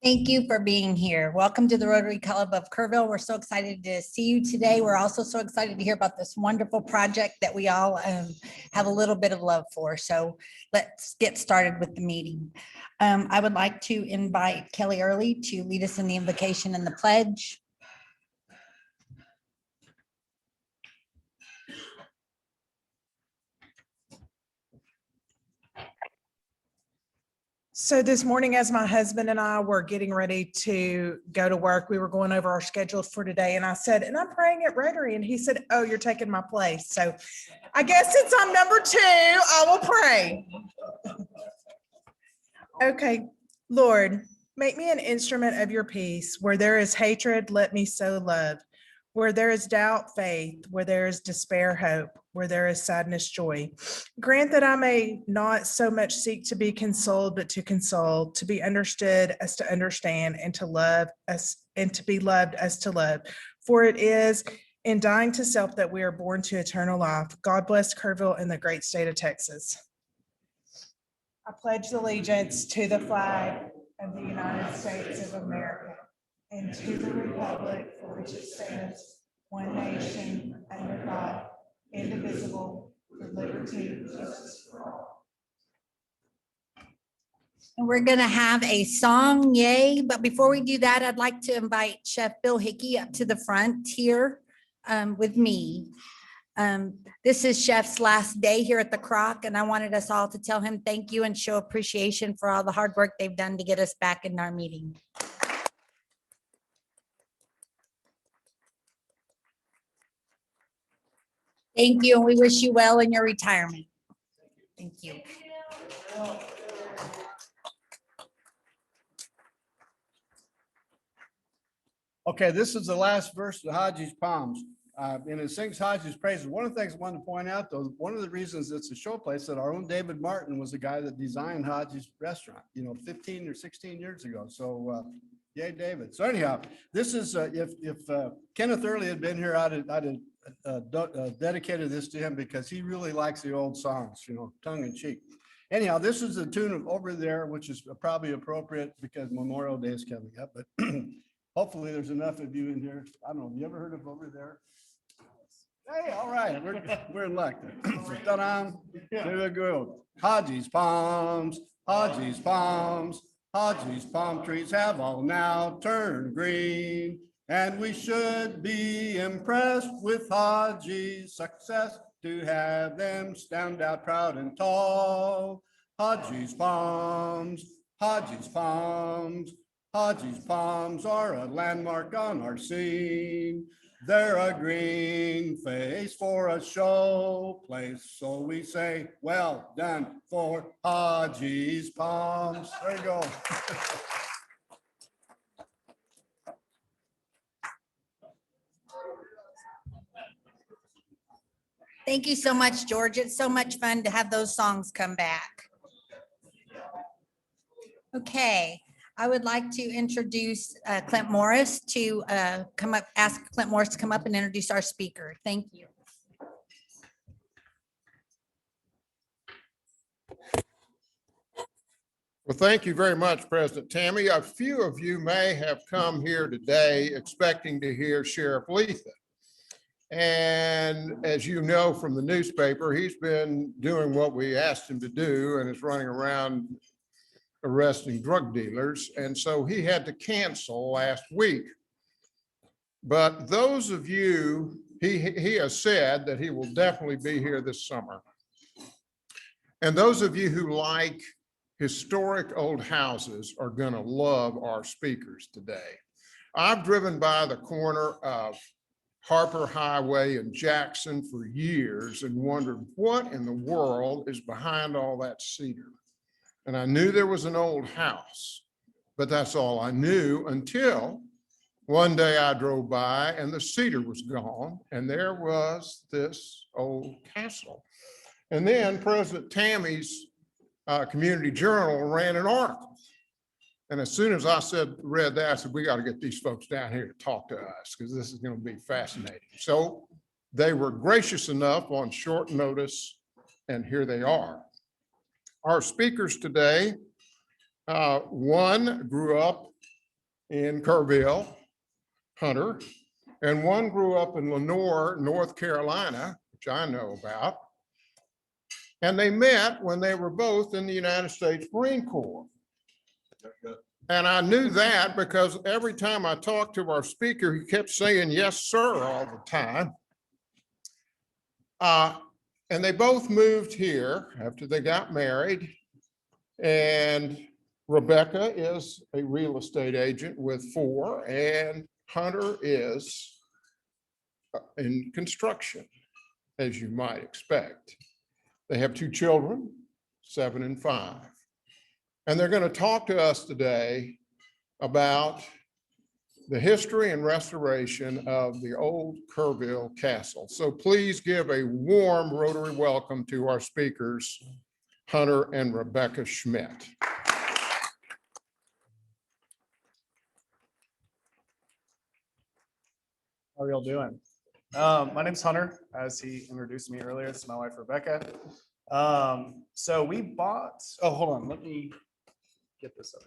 Thank you for being here. Welcome to the Rotary Club of Kerrville. We're so excited to see you today. We're also so excited to hear about this wonderful project that we all have a little bit of love for. So let's get started with the meeting. I would like to invite Kelly Early to lead us in the invocation and the pledge. So this morning, as my husband and I were getting ready to go to work, we were going over our schedule for today. And I said, and I'm praying at Rotary. And he said, oh, you're taking my place. So I guess since I'm number 2, I will pray. Okay, Lord, make me an instrument of your peace. Where there is hatred, let me sow love. Where there is doubt, faith. Where there is despair, hope. Where there is sadness, joy. Grant that I may not so much seek to be consoled, but to console, to be understood as to understand, and to love us, and to be loved as to love. For it is in dying to self that we are born to eternal life. God bless Kerrville and the great state of Texas. I pledge allegiance to the flag of the United States of America and to the republic for which it stands, one nation, under God, indivisible, with liberty and justice for all. And we're going to have a song, yay. But before we do that, I'd like to invite Chef Bill Hickey up to the front here with me. This is Chef's last day here at the Croc, and I wanted us all to tell him thank you and show appreciation for all the hard work they've done to get us back in our meeting. Thank you, and we wish you well in your retirement. Thank you. Okay, this is the last verse of Haji's Palms. And it sings Haji's praises. One of the things I wanted to point out, though, one of the reasons it's a showplace that our own David Martin was the guy that designed Haji's restaurant, 15 or 16 years ago. So yay, David. So anyhow, this is, if Kenneth Early had been here, I'd have dedicated this to him because he really likes the old songs, tongue in cheek. Anyhow, this is the tune of Over There, which is probably appropriate because Memorial Day is coming up, but hopefully there's enough of you in here. I don't know, have you ever heard of Over There? Hey, all right, we're in luck. Ta-da, here we go. Haji's palms, Haji's palms, Haji's palm trees have all now turned green. And we should be impressed with Haji's success to have them stand out proud and tall. Haji's palms, Haji's palms, Haji's palms are a landmark on our scene. They're a green face for a show place. So we say, well done for Haji's palms. There you go. Thank you so much, George. It's so much fun to have those songs come back. Okay, I would like to introduce Clint Morris to come up, ask Clint Morris to come up and introduce our speaker. Thank you. Well, thank you very much, President Tammy. A few of you may have come here today expecting to hear Sheriff Letha. And as you know from the newspaper, he's been doing what we asked him to do and is running around arresting drug dealers. And so he had to cancel last week. But those of you, he has said that he will definitely be here this summer. And those of you who like historic old houses are going to love our speakers today. I've driven by the corner of Harper Highway in Jackson for years and wondered what in the world is behind all that cedar. And I knew there was an old house, but that's all I knew until one day I drove by and the cedar was gone and there was this old castle. And then President Tammy's Community Journal ran an article. And as soon as I read that, I said, we got to get these folks down here to talk to us because this is going to be fascinating. So they were gracious enough on short notice, and here they are. Our speakers today, one grew up in Kerrville, Hunter, and one grew up in Lenore, North Carolina, which I know about. And they met when they were both in the United States Marine Corps. And I knew that because every time I talked to our speaker, he kept saying, yes, sir, all the time. And they both moved here after they got married. And Rebecca is a real estate agent with 4, and Hunter is in construction, as you might expect. They have 2 children, 7 and 5. And they're going to talk to us today about the history and restoration of the old Kerrville Castle. So please give a warm Rotary welcome to our speakers, Hunter and Rebecca Schmidt. How are y'all doing? My name's Hunter, as he introduced me earlier. It's my wife, Rebecca. So we bought, oh, hold on, let me get this up.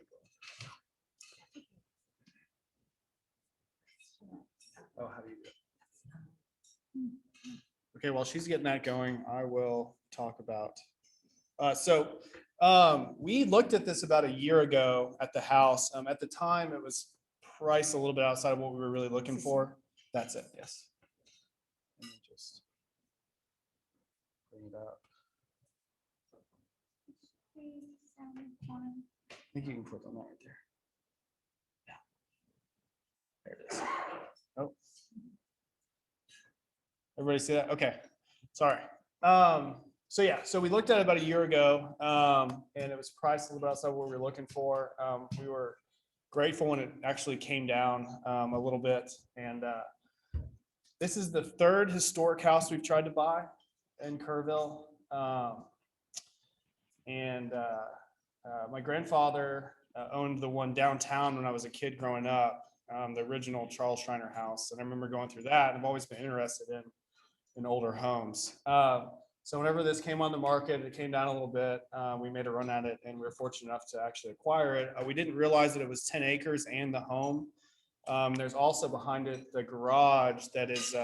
Oh, how do you do it? Okay, while she's getting that going, I will talk about. We looked at this about a year ago at the house. At the time, it was priced a little bit outside of what we were really looking for. That's it, yes. Let me just bring it up. I think you can click on that right there. Yeah. There it is. Oh. Everybody see that? Okay, sorry. So we looked at it about a year ago, and it was priced a little bit outside what we were looking for. We were grateful when it actually came down a little bit. And this is the 3rd historic house we've tried to buy in Kerrville. My grandfather owned the one downtown when I was a kid growing up, the original Charles Schreiner house. And I remember going through that. And I've always been interested in older homes. So whenever this came on the market, it came down a little bit. We made a run at it, and we were fortunate enough to actually acquire it. We didn't realize that it was 10 acres and the home. There's also behind it the garage that is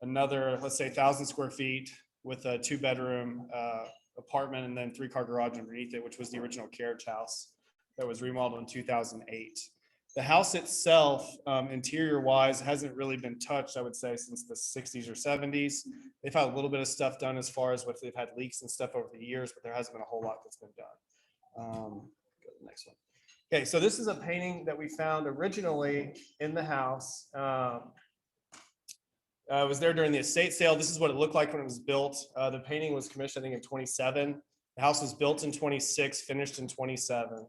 another, let's say, 1,000 square feet with a 2-bedroom apartment and then 3-car garage underneath it, which was the original carriage house that was remodeled in 2008. The house itself, interior-wise, hasn't really been touched, I would say, since the 60s or 70s. They've had a little bit of stuff done as far as what they've had leaks and stuff over the years, but there hasn't been a whole lot that's been done. Go to the next one. Okay, so this is a painting that we found originally in the house. I was there during the estate sale. This is what it looked like when it was built. The painting was commissioned, I think, in 27. The house was built in 26, finished in 27.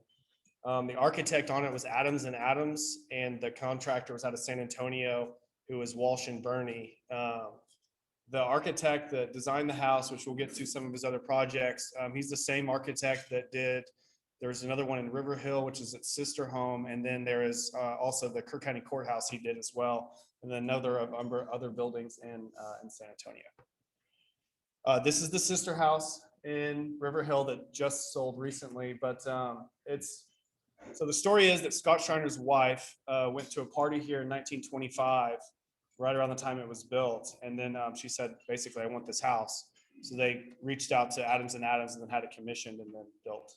The architect on it was Adams and Adams, and the contractor was out of San Antonio, who was Walsh and Burney. The architect that designed the house, which we'll get to some of his other projects, he's the same architect that did, there's another one in River Hill, which is its sister home, and then there is also the Kirk County Courthouse he did as well, and then another of other buildings in San Antonio. This is the sister house in River Hill that just sold recently, but so the story is that Scott Schreiner's wife went to a party here in 1925, right around the time it was built. And then she said, basically, I want this house. So they reached out to Adams and Adams and then had it commissioned and then built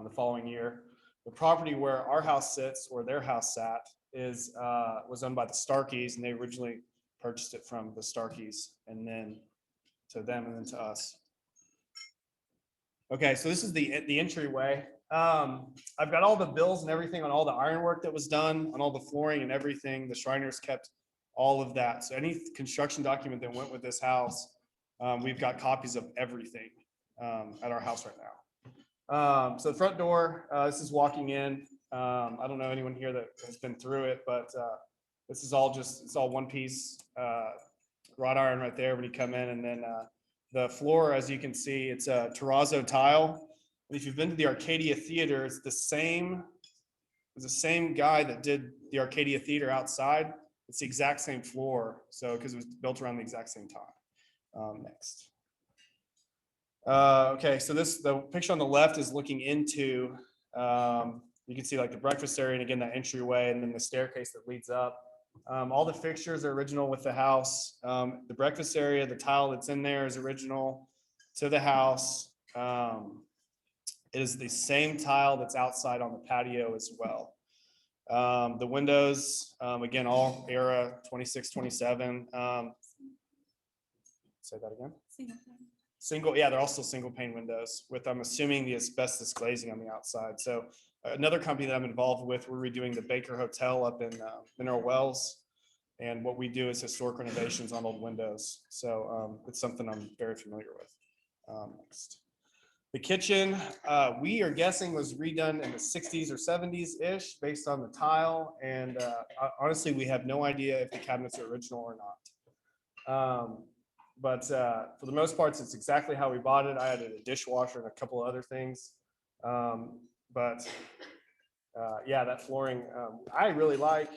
the following year. The property where our house sits, or their house sat, was owned by the Starkeys, and they originally purchased it from the Starkeys and then to them and then to us. Okay, so this is the entryway. I've got all the bills and everything on all the ironwork that was done, on all the flooring and everything. The Shriners kept all of that. So any construction document that went with this house, we've got copies of everything at our house right now. So the front door, this is walking in. I don't know anyone here that has been through it, but this is all it's all one piece wrought iron right there when you come in. And then the floor, as you can see, it's a terrazzo tile. If you've been to the Arcadia Theater, it's the same guy that did the Arcadia Theater outside. It's the exact same floor, so because it was built around the exact same time. Next. Okay, so the picture on the left is looking into You can see like the breakfast area and again, that entryway and then the staircase that leads up. All the fixtures are original with the house. The breakfast area, the tile that's in there is original to the house. It is the same tile that's outside on the patio as well. The windows, again, all era 26, 27. Say that again. Single, yeah, they're also single pane windows with, I'm assuming, the asbestos glazing on the outside. So another company that I'm involved with, we're redoing the Baker Hotel up in Mineral Wells. And what we do is historic renovations on old windows. So it's something I'm very familiar with. Next. The kitchen, we are guessing was redone in the 60s or 70s-ish based on the tile. And honestly, we have no idea if the cabinets are original or not. But for the most part, it's exactly how we bought it. I added a dishwasher and a couple of other things. Yeah, that flooring, I really like.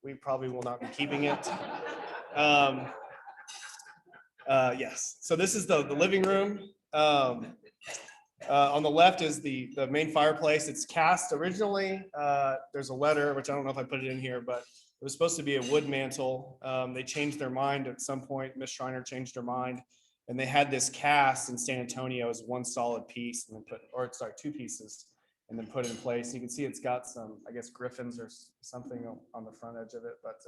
We probably will not be keeping it. Yes, so this is the living room. On the left is the main fireplace. It's cast originally. There's a letter, which I don't know if I put it in here, but it was supposed to be a wood mantle. They changed their mind at some point. Miss Schreiner changed her mind, and they had this cast in San Antonio as one solid piece, and then two pieces, and then put it in place. You can see it's got some, I guess, griffins or something on the front edge of it, but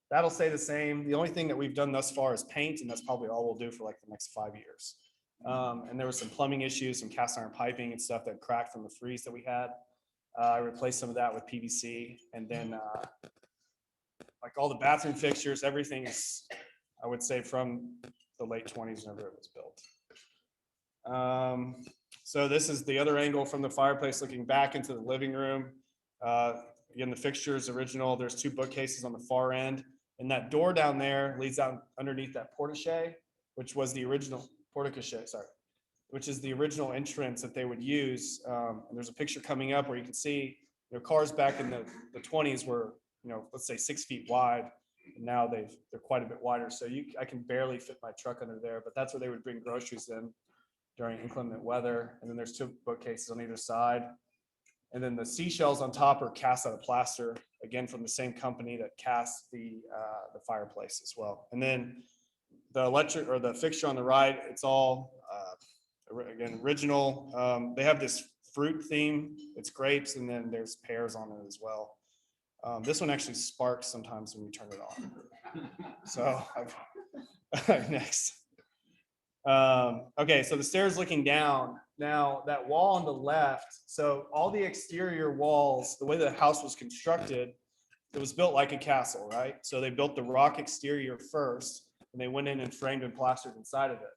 that'll stay the same. The only thing that we've done thus far is paint, and that's probably all we'll do for like the next 5 years. And there was some plumbing issues, some cast iron piping and stuff that cracked from the freeze that we had. I replaced some of that with PVC, and then like all the bathroom fixtures, everything is, I would say, from the late 20s whenever it was built. So this is the other angle from the fireplace looking back into the living room. Again, the fixtures original. There's two bookcases on the far end, and that door down there leads out underneath that portiche, which was the original which is the original entrance that they would use. And there's a picture coming up where you can see, cars back in the 20s were, let's say 6 feet wide. And now they're quite a bit wider. So I can barely fit my truck under there, but that's where they would bring groceries in during inclement weather. And then there's two bookcases on either side. And then the seashells on top are cast out of plaster, again, from the same company that cast the fireplace as well. And then the electric or the fixture on the right, it's all, again, original. They have this fruit theme. It's grapes, and then there's pears on it as well. This one actually sparks sometimes when you turn it on. So next. Okay, so the stairs looking down. Now that wall on the left, so all the exterior walls, the way the house was constructed, it was built like a castle, right? So they built the rock exterior first, and they went in and framed and plastered inside of it.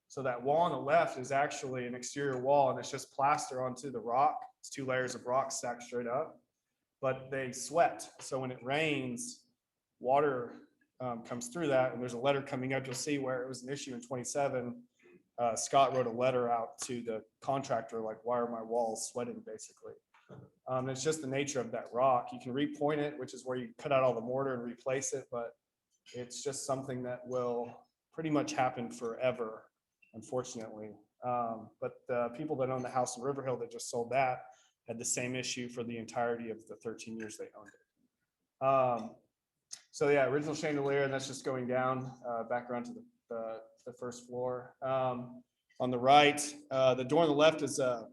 So that wall on the left is actually an exterior wall, and it's just plaster onto the rock. It's 2 layers of rock stacked straight up, but they sweat. So when it rains, water comes through that, and there's a letter coming up. You'll see where it was an issue in 27. Scott wrote a letter out to the contractor, like, why are my walls sweating, basically. It's just the nature of that rock. You can repoint it, which is where you cut out all the mortar and replace it, but it's just something that will pretty much happen forever, unfortunately. But the people that own the house in River Hill that just sold that had the same issue for the entirety of the 13 years they owned it. So yeah, original chandelier, and that's just going down back around to the first floor. On the right, the door on the left is a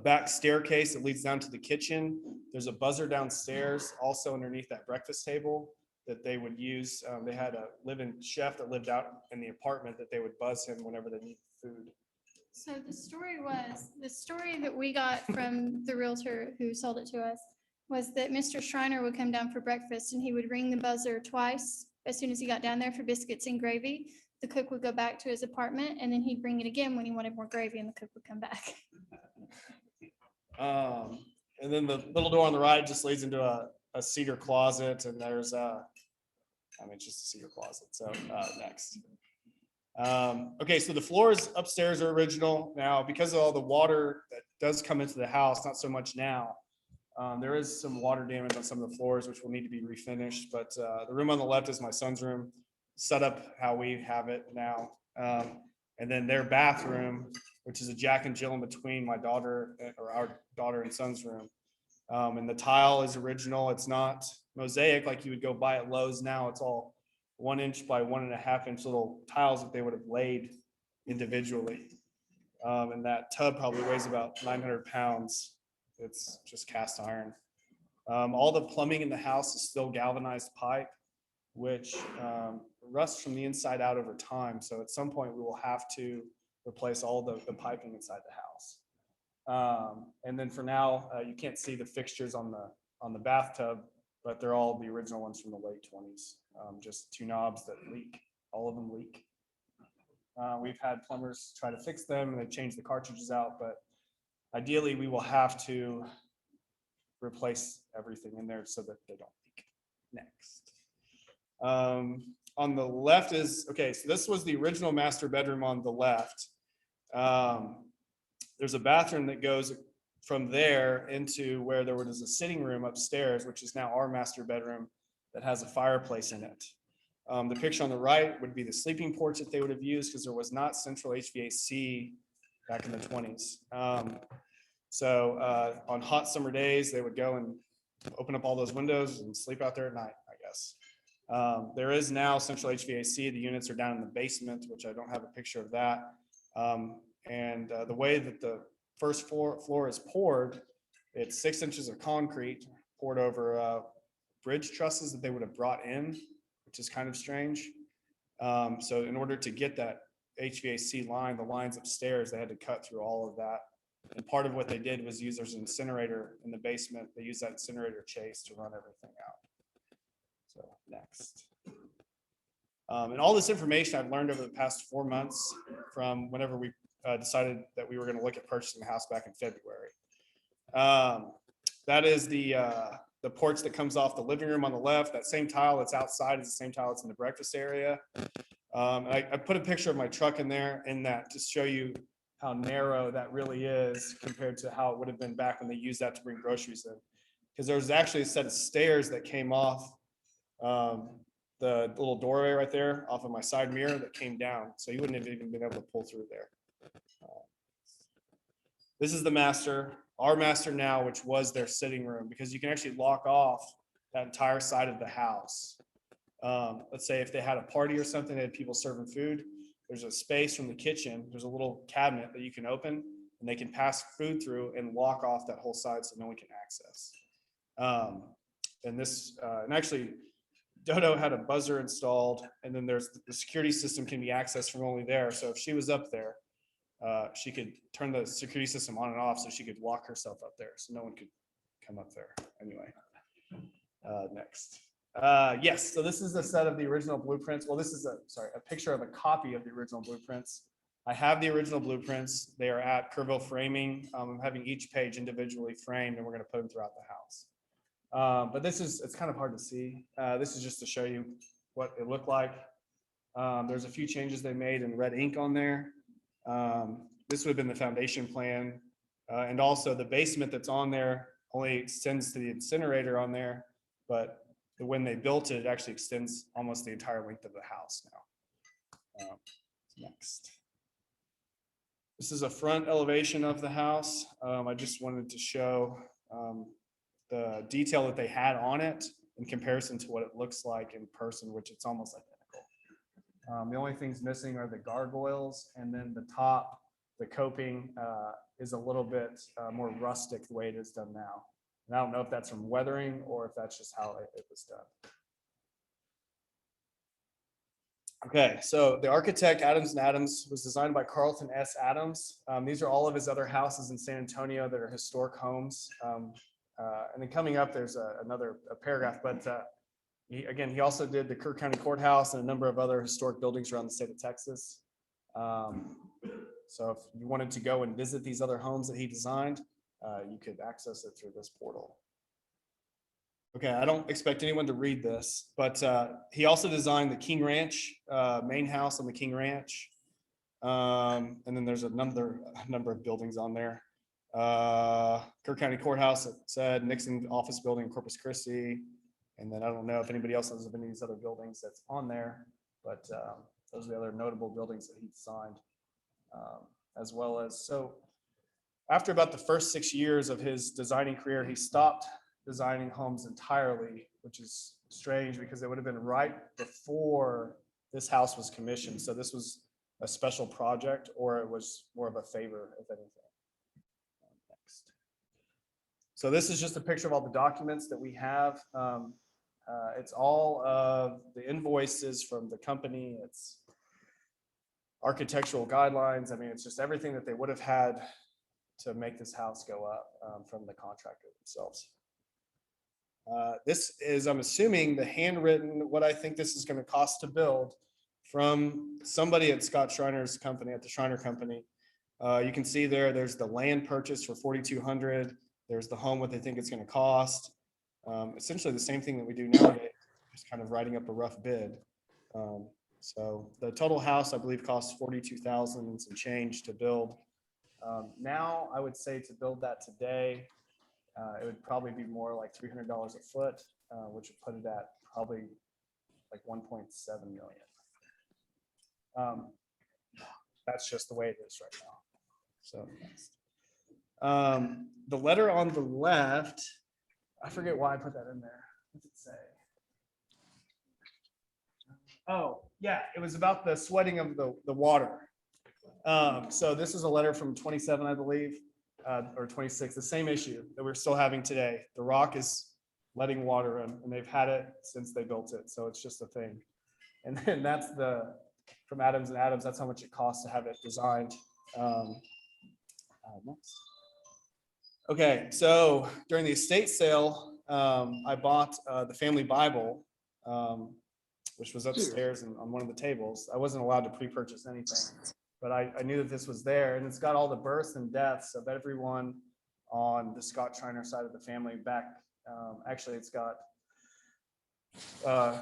back staircase that leads down to the kitchen. There's a buzzer downstairs, also underneath that breakfast table that they would use. They had a live-in chef that lived out in the apartment that they would buzz him whenever they need food. So the story that we got from the realtor who sold it to us was that Mr. Schreiner would come down for breakfast and he would ring the buzzer twice as soon as he got down there for biscuits and gravy. The cook would go back to his apartment, and then he'd ring it again when he wanted more gravy, and the cook would come back. And then the little door on the right just leads into a cedar closet, and there's it's just a cedar closet. So next. Okay, so the floors upstairs are original. Now, because of all the water that does come into the house, not so much now, there is some water damage on some of the floors, which will need to be refinished. But the room on the left is my son's room, set up how we have it now. And then their bathroom, which is a Jack and Jill in between my daughter, or our daughter and son's room, And the tile is original. It's not mosaic like you would go buy at Lowe's now. It's all 1 inch by 1.5 inch little tiles that they would have laid individually. And that tub probably weighs about 900 pounds. It's just cast iron. All the plumbing in the house is still galvanized pipe, which rusts from the inside out over time. So at some point we will have to replace all the piping inside the house. And then for now, you can't see the fixtures on the bathtub, but they're all the original ones from the late 20s. Just 2 knobs that leak. All of them leak. We've had plumbers try to fix them and they've changed the cartridges out, but ideally we will have to replace everything in there so that they don't leak. Next. On the left is, okay, so this was the original master bedroom on the left. There's a bathroom that goes from there into where there was a sitting room upstairs, which is now our master bedroom that has a fireplace in it. The picture on the right would be the sleeping porch that they would have used because there was not central HVAC back in the 20s. So on hot summer days, they would go and open up all those windows and sleep out there at night, I guess. There is now central HVAC. The units are down in the basement, which I don't have a picture of that. And the way that the first floor is poured, it's 6 inches of concrete poured over bridge trusses that they would have brought in, which is kind of strange. So in order to get that HVAC line, the lines upstairs, they had to cut through all of that. And part of what they did was use there's an incinerator in the basement. They use that incinerator chase to run everything out. So next. And all this information I've learned over the past 4 months from whenever we decided that we were going to look at purchasing the house back in February. That is the porch that comes off the living room on the left. That same tile that's outside is the same tile that's in the breakfast area. I put a picture of my truck in there in that to show you how narrow that really is compared to how it would have been back when they used that to bring groceries in. Because there was actually a set of stairs that came off the little doorway right there off of my side mirror that came down. So you wouldn't have even been able to pull through there. This is the master, our master now, which was their sitting room, because you can actually lock off that entire side of the house. Let's say if they had a party or something, they had people serving food, there's a space from the kitchen, there's a little cabinet that you can open and they can pass food through and lock off that whole side so no one can access. And actually Dodo had a buzzer installed, and then there's the security system can be accessed from only there. So if she was up there, she could turn the security system on and off so she could lock herself up there so no one could come up there. Anyway, next. Yes, so this is a set of the original blueprints. Well, this is a picture of a copy of the original blueprints. I have the original blueprints. They are at Kerrville Framing. I'm having each page individually framed, and we're going to put them throughout the house. But it's kind of hard to see. This is just to show you what it looked like. There's a few changes they made in red ink on there. This would have been the foundation plan. And also the basement that's on there only extends to the incinerator on there, but when they built it, it actually extends almost the entire length of the house now. Next. This is a front elevation of the house. I just wanted to show the detail that they had on it in comparison to what it looks like in person, which it's almost identical. The only things missing are the gargoyles, and then the top, the coping is a little bit more rustic the way it is done now. And I don't know if that's from weathering or if that's just how it was done. Okay, so the architect Adams and Adams was designed by Carlton S. Adams. These are all of his other houses in San Antonio that are historic homes. And then coming up, there's another paragraph, but he also did the Kerr County Courthouse and a number of other historic buildings around the state of Texas. So if you wanted to go and visit these other homes that he designed, you could access it through this portal. Okay, I don't expect anyone to read this, but he also designed the King Ranch main house on the King Ranch. And then there's a number of buildings on there. Kerr County Courthouse, it said, Nixon Office Building, Corpus Christi. And then I don't know if anybody else knows of any of these other buildings that's on there, but those are the other notable buildings that he designed, as well as, so after about the first 6 years of his designing career, he stopped designing homes entirely, which is strange because it would have been right before this house was commissioned. So this was a special project, or it was more of a favor, if anything. Next. So this is just a picture of all the documents that we have. It's all of the invoices from the company. It's architectural guidelines. I mean, it's just everything that they would have had to make this house go up from the contractor themselves. This is, I'm assuming, the handwritten, what I think this is going to cost to build from somebody at Scott Schreiner's company, at the Schreiner Company. You can see there's the land purchase for 4,200. There's the home, what they think it's going to cost. Essentially the same thing that we do nowadays, just kind of writing up a rough bid. So the total house, I believe, costs 42,000 and some change to build. Now, I would say to build that today, it would probably be more like $300 a foot, which would put it at probably like 1.7 million. That's just the way it is right now. So next. The letter on the left, I forget why I put that in there. What does it say? Oh, yeah, it was about the sweating of the water. So this is a letter from 27, I believe, or 26, the same issue that we're still having today. The rock is letting water in, and they've had it since they built it. So it's just a thing. And then that's from Adams and Adams, that's how much it costs to have it designed. Next. Okay, so during the estate sale, I bought the family Bible, which was upstairs and on one of the tables. I wasn't allowed to pre-purchase anything, but I knew that this was there, and it's got all the births and deaths of everyone on the Scott Schreiner side of the family back. Actually, it's got,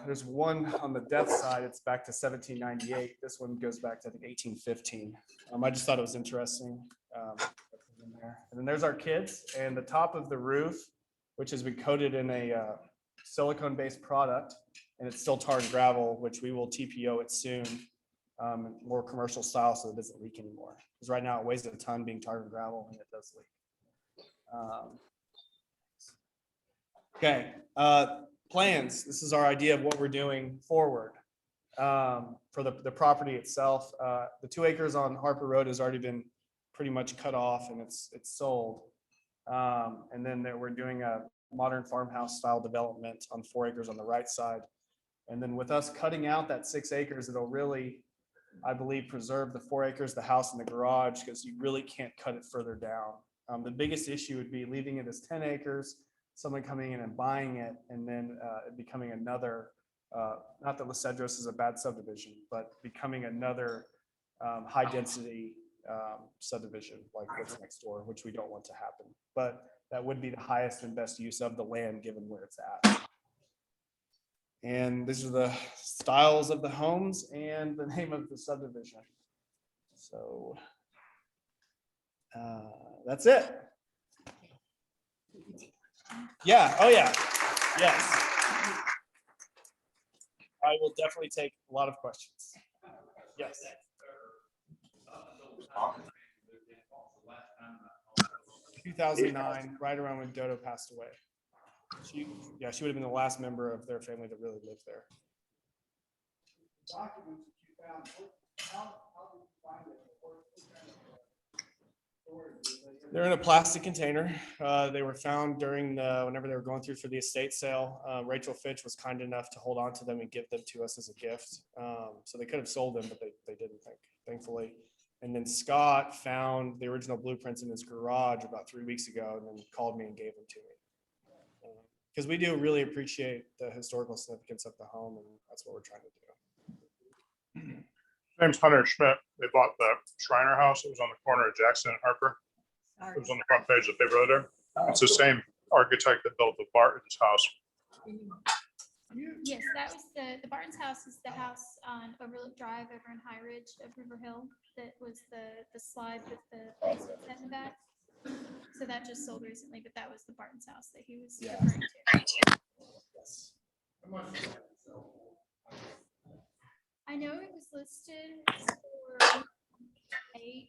there's one on the death side, it's back to 1798. This one goes back to, I think, 1815. I just thought it was interesting. And then there's our kids, and the top of the roof, which has been coated in a silicone-based product, and it's still tar and gravel, which we will TPO it soon, more commercial style, so it doesn't leak anymore. Because right now it weighs a ton being tar and gravel, and it does leak. Okay, plans. This is our idea of what we're doing forward for the property itself. The 2 acres on Harper Road has already been pretty much cut off, and it's sold. And then we're doing a modern farmhouse style development on 4 acres on the right side. And then with us cutting out that 6 acres, it'll really, I believe, preserve the 4 acres, the house and the garage, because you really can't cut it further down. The biggest issue would be leaving it as 10 acres, someone coming in and buying it, and then it becoming another, not that Los Cedros is a bad subdivision, but becoming another high density subdivision like what's next door, which we don't want to happen. But that would be the highest and best use of the land given where it's at. And these are the styles of the homes and the name of the subdivision. So that's it. Yeah. Oh yeah. Yes. I will definitely take a lot of questions. Yes. 2009, right around when Dodo passed away. She would have been the last member of their family that really lived there. Documents that you found, how did you find it? They're in a plastic container. They were found during whenever they were going through for the estate sale. Rachel Fitch was kind enough to hold on to them and give them to us as a gift. So they could have sold them, but they didn't, thankfully. And then Scott found the original blueprints in his garage about 3 weeks ago, and then called me and gave them to me. Because we do really appreciate the historical significance of the home, and that's what we're trying to do. Name's Hunter Schmidt. They bought the Schreiner house. It was on the corner of Jackson and Harper. It was on the front page of the paper there. It's the same architect that built the Barton's house. Yes, that was the Barton's house is the house on Overlook Drive over in High Ridge of River Hill. That was the slide with the basement set in the back. So that just sold recently, but that was the Barton's house that he was referring to. Yes. I know it was listed for 8.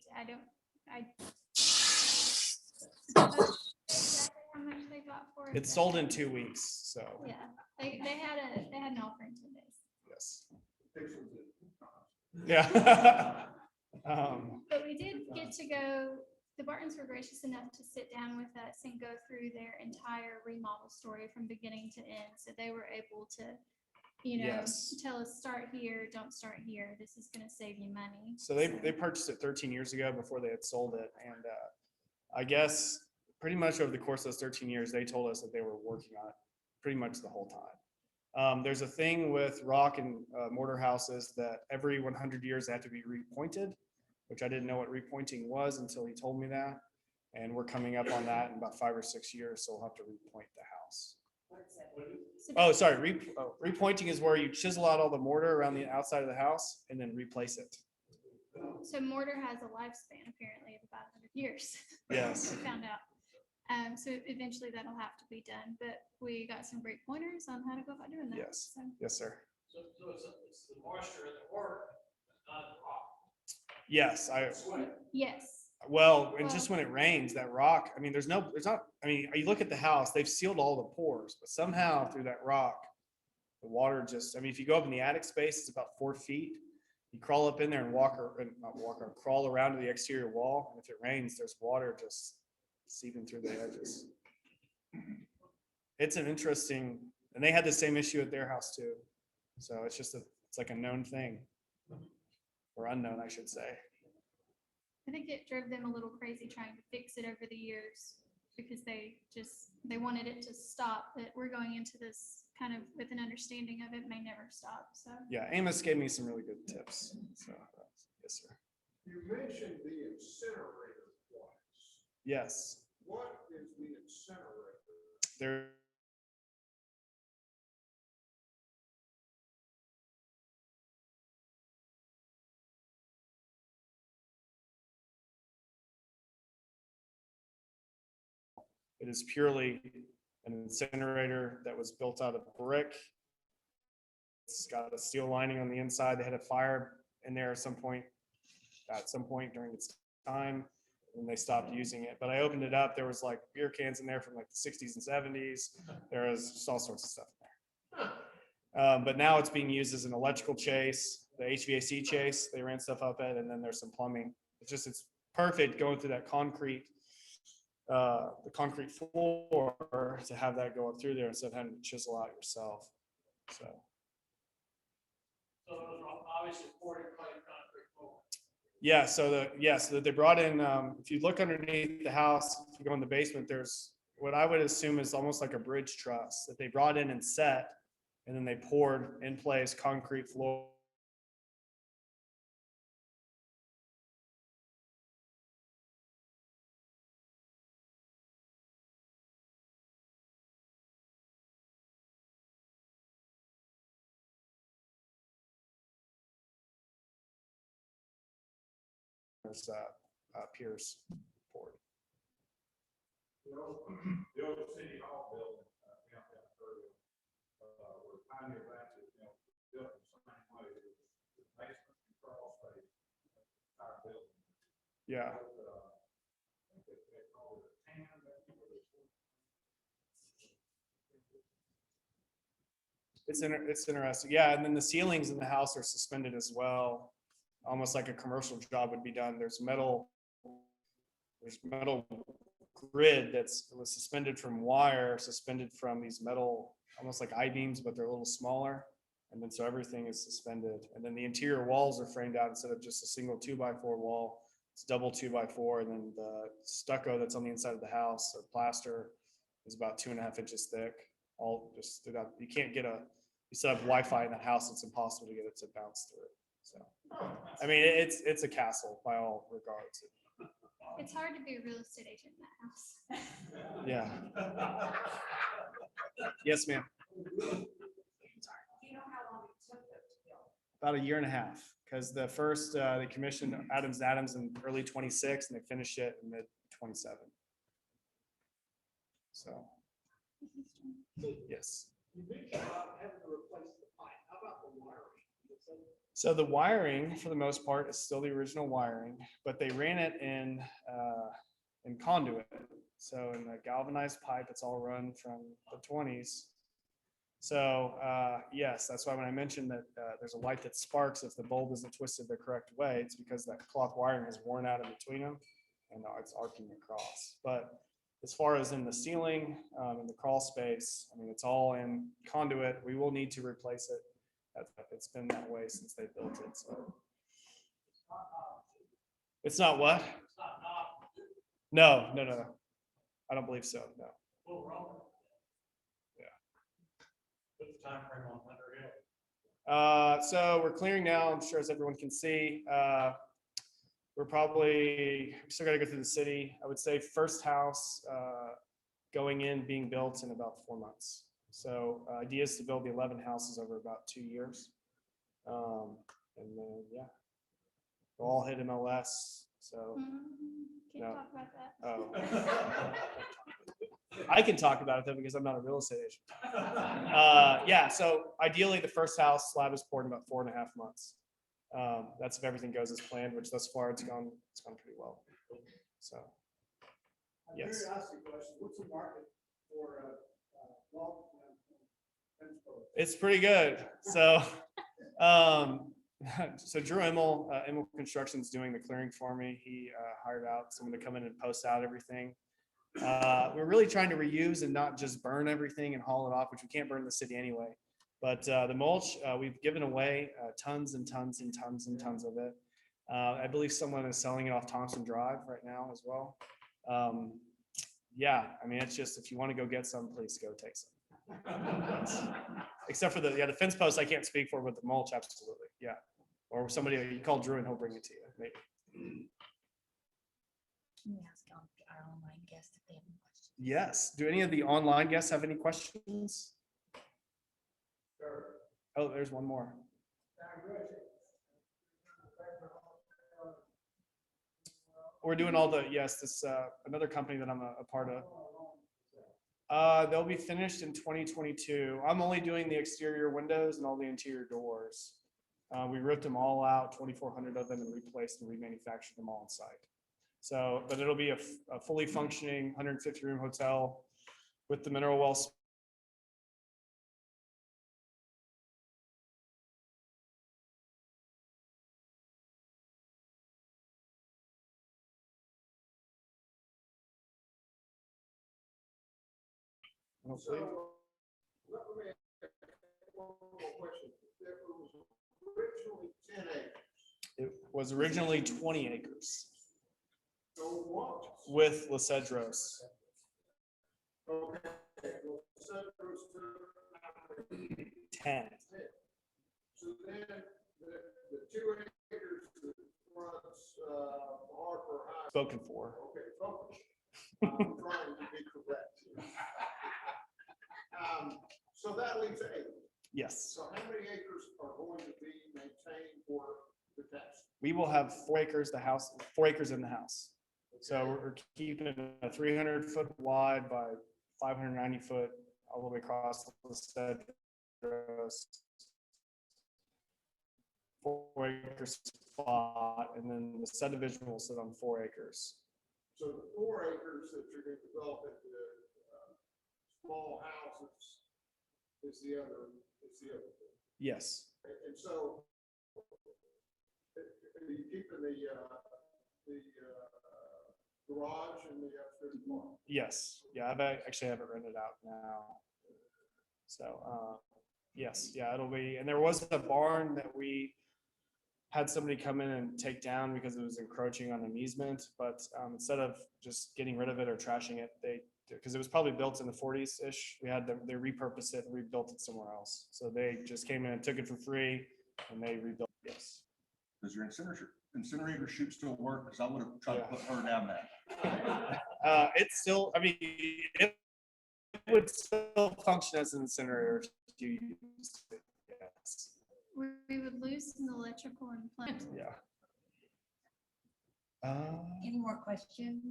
Exactly how much they got for it. It's sold in 2 weeks, so Yeah, they had an offer in 10 days. yes. Yeah. But we did get to go, the Bartons were gracious enough to sit down with us and go through their entire remodel story from beginning to end. So they were able to, Yes. tell us, start here, don't start here. This is gonna save you money. So they purchased it 13 years ago before they had sold it. And I guess pretty much over the course of those 13 years, they told us that they were working on it pretty much the whole time. There's a thing with rock and mortar houses that every 100 years they have to be repointed, which I didn't know what repointing was until he told me that. And we're coming up on that in about 5 or 6 years, so we'll have to repoint the house. So Oh, sorry, repointing is where you chisel out all the mortar around the outside of the house and then replace it. So mortar has a lifespan apparently of about 100 years. Yes. We found out. So eventually that'll have to be done, but we got some great pointers on how to go about doing that. Yes. So, Yes, sir. So it's the moisture in the work, not the rock. Yes, yes. well, and just when it rains, that rock, I mean, there's not, I mean, you look at the house, they've sealed all the pores, but somehow through that rock, the water just, I mean, if you go up in the attic space, it's about 4 feet. You crawl up in there and crawl around to the exterior wall. And if it rains, there's water just seeping through the edges. It's an interesting, and they had the same issue at their house too. So it's just it's like a known thing, or unknown, I should say. I think it drove them a little crazy trying to fix it over the years because they wanted it to stop, but we're going into this kind of with an understanding of it may never stop. So Yeah, Amos gave me some really good tips. So, yes, sir. You mentioned the incinerator twice. Yes, What is the incinerator? there. It is purely an incinerator that was built out of brick. It's got a steel lining on the inside. They had a fire in there at some point during its time, and they stopped using it. But I opened it up. There was like beer cans in there from like the 60s and 70s. There was just all sorts of stuff in there. But now it's being used as an electrical chase, the HVAC chase. They ran stuff up it, and then there's some plumbing. It's perfect going through that the concrete floor to have that go up through there instead of having to chisel out yourself. So. So those are obviously poured in clay concrete floor. Yeah, so they brought in, if you look underneath the house, if you go in the basement, there's what I would assume is almost like a bridge truss that they brought in and set, and then they poured in place concrete floor. There's piers poured. The old city hall building, downtown Curry, where Pioneer Baptist, built the same way, the basement and crawl space, entire building. Yeah. I think they call it a tan, It's interesting. Yeah, and then the ceilings in the house are suspended as well, almost like a commercial job would be done. There's metal grid was suspended from wire, suspended from these metal, almost like I-beams, but they're a little smaller. And then so everything is suspended. And then the interior walls are framed out instead of just a single 2x4 wall. It's double 2x4. And then the stucco that's on the inside of the house or plaster is about 2.5 inches thick. All just stood up. You can't get you set up Wi-Fi in that house. It's impossible to get it to bounce through. So, I mean, it's a castle by all regards. it's hard to be a real estate agent in that house. Yeah. Yes, ma'am. About 1.5 years, because the first, they commissioned Adams in early 26 and they finished it in mid 27. So, yes. You mentioned about having to replace the pipe. How about the wiring? So the wiring, for the most part, is still the original wiring, but they ran it in in conduit. So in the galvanized pipe, it's all run from the 20s. So yes, that's why when I mentioned that there's a light that sparks if the bulb isn't twisted the correct way, it's because that cloth wiring is worn out in between them and it's arcing across. But as far as in the ceiling, in the crawl space, I mean, it's all in conduit. We will need to replace it. It's been that way since they built it. So it's not what? No. I don't believe so. No. What's the time frame on Thunder Hill? So we're clearing now. I'm sure as everyone can see, we still gotta go through the city. I would say first house going in, being built in about 4 months. So idea is to build the 11 houses over about 2 years. And then, yeah, we'll all hit MLS. So, Can't No. talk about that. oh. I can talk about it though, because I'm not a real estate agent. Yeah, so ideally the first house slab is poured in about 4.5 months. That's if everything goes as planned, which thus far it's gone pretty well. So, yes. Curiosity question, what's the market for wall fence posts? It's pretty good. So, so Drew Immel Construction's doing the clearing for me. He hired out someone to come in and post out everything. We're really trying to reuse and not just burn everything and haul it off, which we can't burn in the city anyway. But the mulch, we've given away tons and tons and tons and tons of it. I believe someone is selling it off Thompson Drive right now as well. Yeah, I mean, it's just, if you want to go get some, please go take some. Except for the fence posts, I can't speak for, but the mulch, absolutely, yeah. Or somebody, you call Drew and he'll bring it to you, maybe. Can we ask our online guests if they have any questions? Yes. Do any of the online guests have any questions? Oh, there's one more. We're doing all the, yes, this, another company that I'm a part of. They'll be finished in 2022. I'm only doing the exterior windows and all the interior doors. We ripped them all out, 2,400 of them, and replaced and remanufactured them all on site. So, but it'll be a fully functioning 150 room hotel with the mineral well. Hopefully. Let me ask one more question. It was originally 10 acres. It was originally 20 acres So what? with Los Cedros. Okay. Well, settlers took 10. So then the 2 acres that fronts Harper High. Spoken for. Okay, focus. I'm trying to be correct. So that leaves 8. Yes. So how many acres are going to be maintained for the test? We will have 4 acres, 4 acres in the house. So we're keeping a 300-foot wide by 590-foot all the way across the Cedros. 4-acre spot, and then the subdivision will sit on 4 acres. So the 4 acres that you're going to develop into small houses is the other. Yes. And so are you keeping the garage and the upstairs barn? Yes. Yeah, actually have it rented out now. So, yes, yeah, it'll be, and there was a barn that we had somebody come in and take down because it was encroaching on an easement, but instead of just getting rid of it or trashing it, because it was probably built in the 40s-ish, they repurposed it and rebuilt it somewhere else. So they just came in and took it for free and they rebuilt, yes. Does your incinerator chute still work? Because I would have tried to put her down that. It's still, I mean, it would still function as an incinerator if you used it, yes. We would loosen the electrical and plant. Yeah. Any more questions?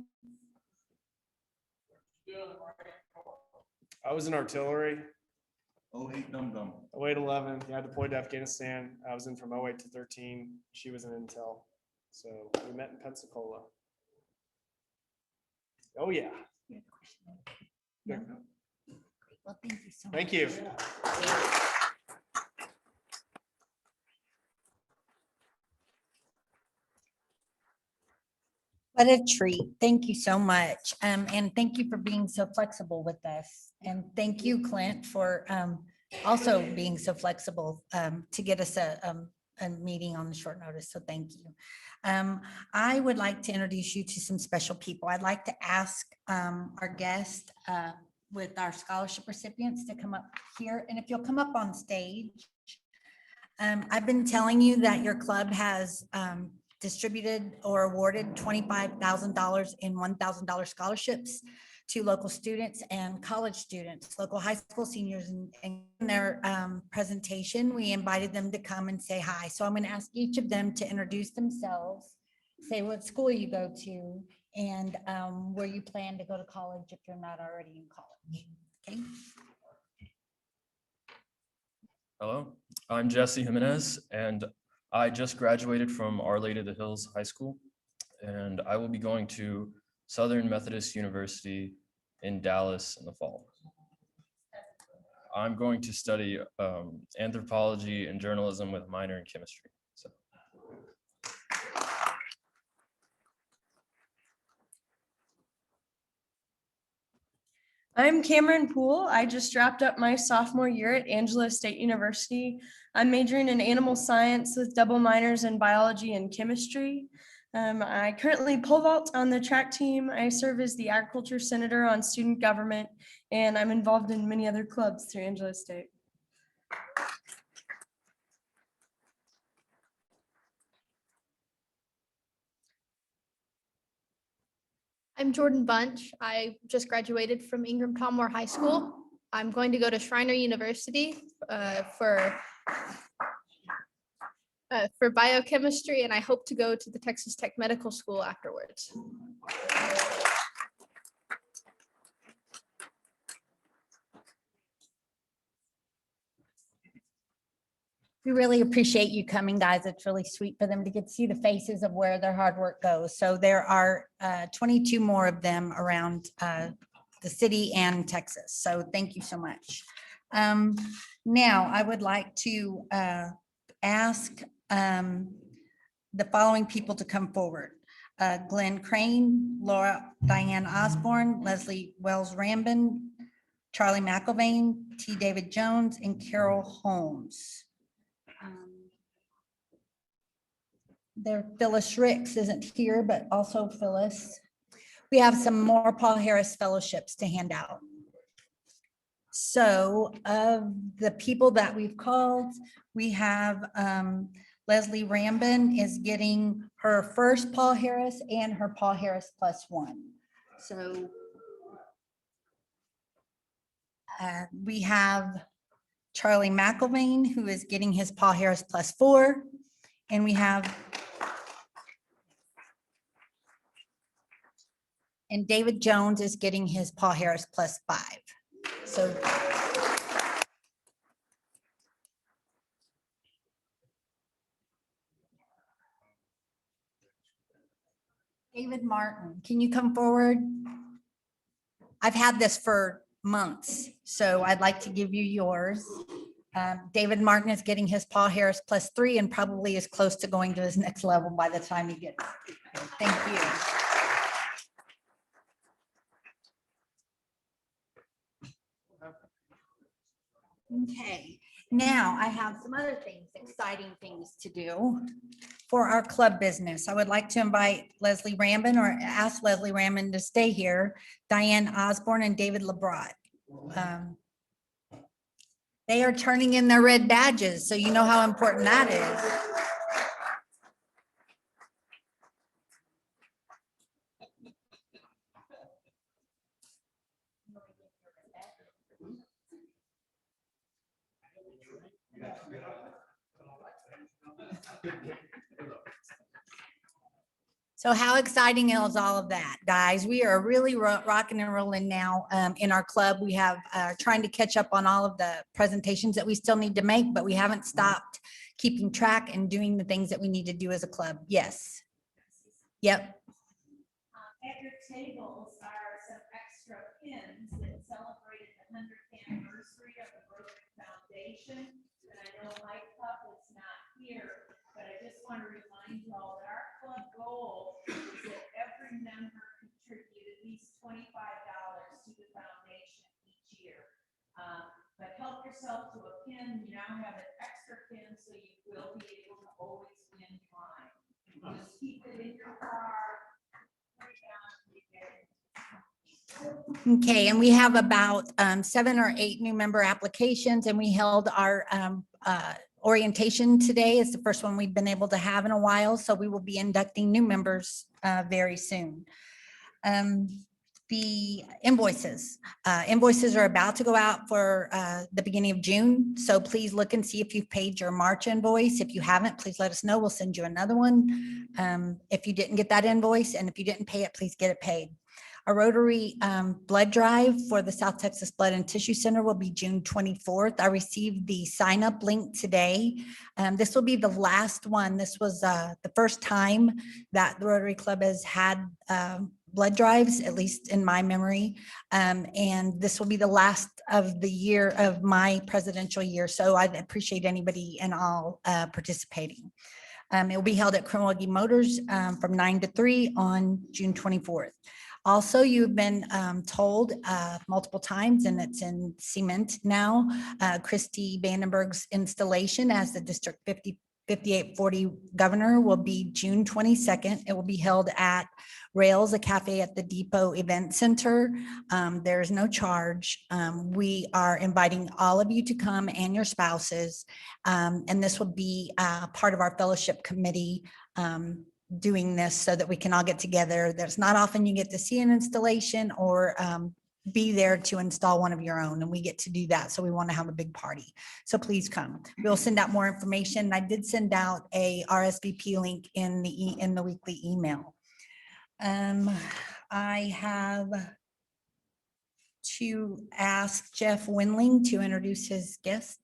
I was in artillery. 08 dum-dum. 08, 11. Yeah, I deployed to Afghanistan. I was in from 08 to 13. She was in Intel. So we met in Pensacola. Oh, yeah. No? Well, thank you so much. Thank you. What a treat. Thank you so much. And thank you for being so flexible with us. And thank you, Clint, for also being so flexible to get us a meeting on the short notice. So thank you. I would like to introduce you to some special people. I'd like to ask our guest with our scholarship recipients to come up here. And if you'll come up on stage. I've been telling you that your club has distributed or awarded $25,000 in $1,000 scholarships to local students and college students, local high school seniors. And in their presentation, we invited them to come and say hi. So I'm going to ask each of them to introduce themselves, say what school you go to, and where you plan to go to college if you're not already in college. Okay. Hello, I'm Jesse Jimenez, and I just graduated from Our Lady of the Hills High School, and I will be going to Southern Methodist University in Dallas in the fall. I'm going to study anthropology and journalism with a minor in chemistry. So. I'm Cameron Poole. I just wrapped up my sophomore year at Angelo State University. I'm majoring in animal science with double minors in biology and chemistry. I currently pole vault on the track team. I serve as the agriculture senator on student government, and I'm involved in many other clubs through Angelo State. I'm Jordan Bunch. I just graduated from Ingram Tommore High School. I'm going to go to Schreiner University for biochemistry, and I hope to go to the Texas Tech Medical School afterwards. We really appreciate you coming, guys. It's really sweet for them to get to see the faces of where their hard work goes. So there are 22 more of them around the city and Texas. So thank you so much. Now I would like to ask the following people to come forward. Glenn Crane, Laura Diane Osborne, Leslie Wells Rambin, Charlie McIlvain, T. David Jones, and Carol Holmes. There, Phyllis Ricks isn't here, but also Phyllis. We have some more Paul Harris fellowships to hand out. So of the people that we've called, we have Leslie Rambin is getting her first Paul Harris and her Paul Harris +1. So we have Charlie McIlvain, who is getting his Paul Harris +4. And we have and David Jones is getting his Paul Harris +5. So David Martin, can you come forward? I've had this for months, so I'd like to give you yours. David Martin is getting his Paul Harris +3 and probably is close to going to his next level by the time he gets. Thank you. Okay, now I have some other things, exciting things to do for our club business. I would like to invite Leslie Rambin or ask Leslie Rambin to stay here, Diane Osborne and David LeBrot. They are turning in their red badges, so you know how important that is. So how exciting is all of that, guys? We are really rocking and rolling now in our club. We have trying to catch up on all of the presentations that we still need to make, but we haven't stopped keeping track and doing the things that we need to do as a club. Yes. Yep. At your tables are yourself to a pin, you now have an extra pin, so you will be able to always win time. Just keep it in your car. Okay, and we have about 7 or 8 new member applications, and we held our orientation today. It's the first one we've been able to have in a while, so we will be inducting new members very soon. The invoices. Invoices are about to go out for the beginning of June, so please look and see if you've paid your March invoice. If you haven't, please let us know. We'll send you another one. If you didn't get that invoice, and if you didn't pay it, please get it paid. Our Rotary blood drive for the South Texas Blood and Tissue Center will be June 24th. I received the sign-up link today. This will be the last one. This was the first time that the Rotary Club has had blood drives, at least in my memory. And this will be the last of the year of my presidential year. So I'd appreciate anybody and all participating. It will be held at Kronogi Motors from 9 to 3 on June 24th. Also, you've been told multiple times, and it's in cement now, Christy Vandenberg's installation as the District 5840 governor will be June 22nd. It will be held at Rails, a cafe at the Depot Event Center. There is no charge. We are inviting all of you to come and your spouses. And this will be part of our fellowship committee doing this so that we can all get together. There's not often you get to see an installation or be there to install one of your own, and we get to do that. So we want to have a big party. So please come. We'll send out more information. I did send out a RSVP link in the weekly email. I have to ask Jeff Winling to introduce his guest.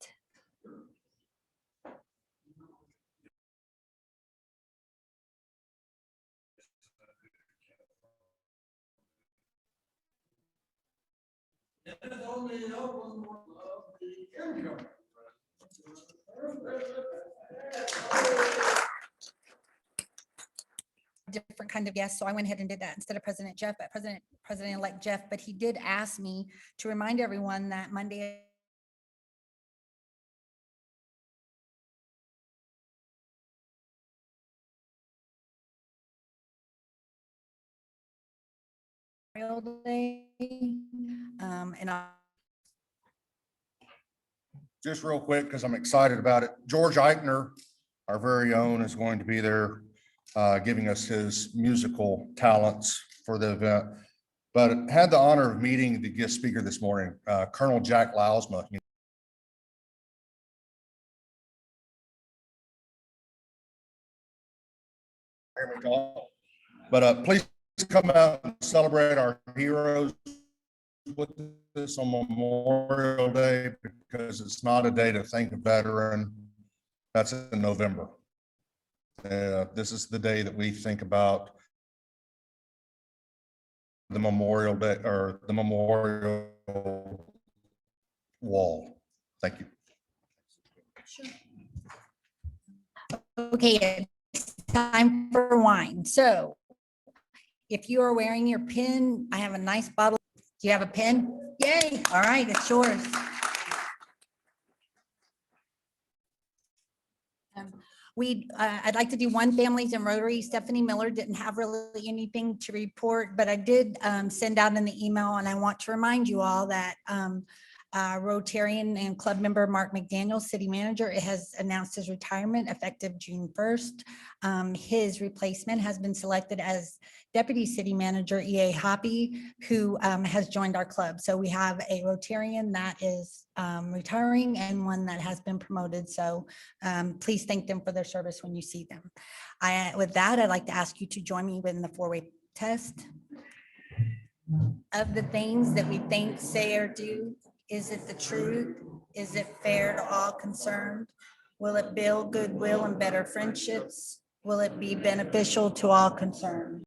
Different kind of guest, so I went ahead and did that instead of President Jeff, but President-elect Jeff, but he did ask me to remind everyone that Monday Day, and Just real quick, because I'm excited about it. George Eichner, our very own, is going to be there giving us his musical talents for the event. But had the honor of meeting the guest speaker this morning, Colonel Jack Lausma. But please come out and celebrate our heroes with us on Memorial Day, because it's not a day to thank a veteran. That's in November. This is the day that we think about the Memorial Day or the Memorial Wall. Thank you. okay, it's time for wine. So if you are wearing your pin, I have a nice bottle. Do you have a pin? Yay. All right, it's yours. I'd like to do one families and Rotary. Stephanie Miller didn't have really anything to report, but I did send out in the email, and I want to remind you all that Rotarian and club member Mark McDaniel, city manager, has announced his retirement effective June 1st. His replacement has been selected as Deputy City Manager E.A. Hoppy, who has joined our club. So we have a Rotarian that is retiring and one that has been promoted. So please thank them for their service when you see them. With that, I'd like to ask you to join me in the four-way test. Of the things that we think, say, or do, is it the truth? Is it fair to all concerned? Will it build goodwill and better friendships? Will it be beneficial to all concerned?